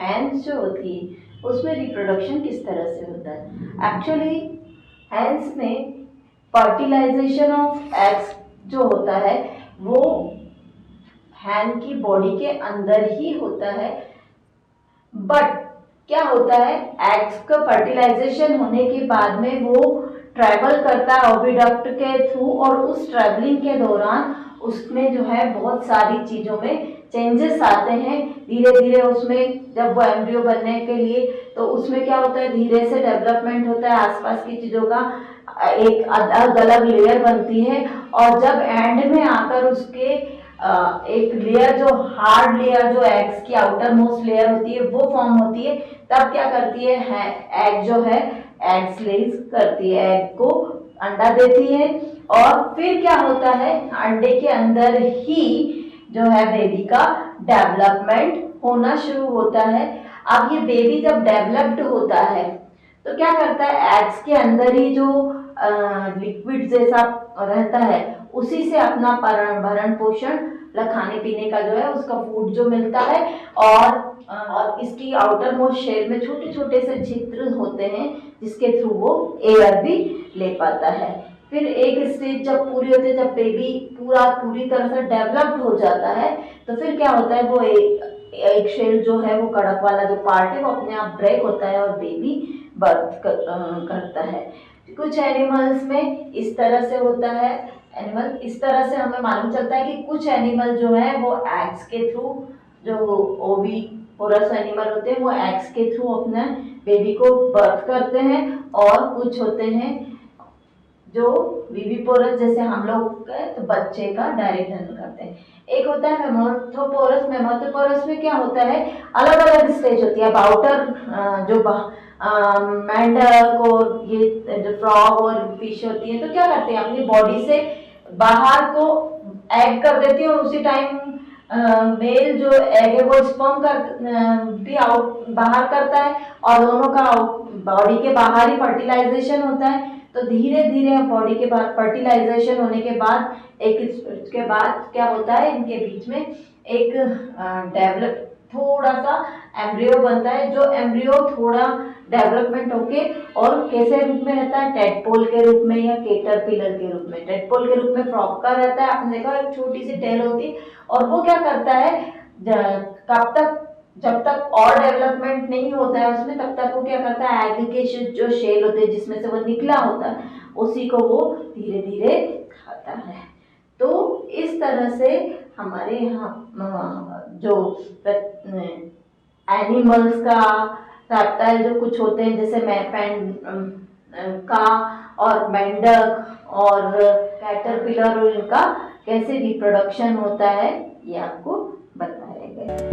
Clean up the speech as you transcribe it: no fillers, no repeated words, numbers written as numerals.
Hence जो होती है उसमें रिप्रोडक्शन किस तरह से होता है। एक्चुअली हैंस में फर्टिलाइजेशन ऑफ एग्स जो होता है वो हैन की बॉडी के अंदर ही होता है, बट क्या होता है एग्स का फर्टिलाइजेशन होने के बाद में वो ट्रैवल करता है ओविडक्ट के थ्रू, और उस ट्रैवलिंग के दौरान उसमें जो है बहुत सारी चीज़ों में चेंजेस आते हैं। धीरे धीरे उसमें जब वो एम्ब्रियो बनने के लिए, तो उसमें क्या होता है धीरे से डेवलपमेंट होता है, आसपास की चीज़ों का एक अलग अलग लेयर बनती है, और जब एंड में आकर उसके एक लेयर जो हार्ड लेयर जो एग्स की आउटर मोस्ट लेयर होती है वो फॉर्म होती है। तब क्या करती है एग जो है एग्स लेज करती है, एग को अंडा देती है, और फिर क्या होता है अंडे के अंदर ही जो है बेबी का डेवलपमेंट होना शुरू होता है। अब ये बेबी जब डेवलप्ड होता है तो क्या करता है एग्स के अंदर ही जो लिक्विड जैसा रहता है उसी से अपना भरण पोषण खाने पीने का जो है उसका फूड जो मिलता है, और इसकी आउटर मोस्ट शेल में छोटे छोटे से छिद्र होते हैं जिसके थ्रू वो एयर भी ले पाता है। फिर एक स्टेज जब पूरी होती है, जब बेबी पूरी तरह से डेवलप्ड हो जाता है, तो फिर क्या होता है वो एक शेल जो है वो कड़क वाला जो पार्ट है वो अपने आप ब्रेक होता है और बेबी बर्थ करता है। कुछ एनिमल्स में इस तरह से होता है, एनिमल इस तरह से हमें मालूम चलता है कि कुछ एनिमल जो है वो एग्स के थ्रू, जो ओविपोरस एनिमल होते हैं वो एग्स के थ्रू अपने बेबी को बर्थ करते हैं, और कुछ होते हैं जो विविपोरस जैसे हम लोग तो बच्चे का डायरेक्ट जन्म करते हैं। एक होता है मेमोर्थोपोरस। मेमोर्थोपोरस में क्या होता है अलग अलग स्टेज होती है। अब आउटर जो मेंढक और ये जो फ्रॉग और फिश होती है तो क्या करते हैं अपनी बॉडी से बाहर को एग कर देती है, और उसी टाइम मेल जो एग है वो स्पर्म भी आउट बाहर करता है, और दोनों का बॉडी के बाहर ही फर्टिलाइजेशन होता है। तो धीरे धीरे बॉडी के बाहर फर्टिलाइजेशन होने के बाद इसके बाद क्या होता है इनके बीच में एक डेवलप थोड़ा सा एम्ब्रियो बनता है, जो एम्ब्रियो थोड़ा डेवलपमेंट होके और कैसे रूप में रहता है टेडपोल के रूप में या कैटरपिलर के रूप में। टेडपोल के रूप में फ्रॉग का रहता है, आपने देखा एक छोटी सी टेल होती है, और वो क्या करता है कब तक जब तक और डेवलपमेंट नहीं होता है उसमें तब तक वो क्या करता है एग के जो शेल होते हैं जिसमें से वो निकला होता है उसी को वो धीरे धीरे खाता है। तो इस तरह से हमारे यहाँ जो एनिमल्स का रेप्टाइल जो कुछ होते हैं जैसे का और मेंढक और कैटरपिलर और इनका कैसे रिप्रोडक्शन होता है ये आपको बताया गया।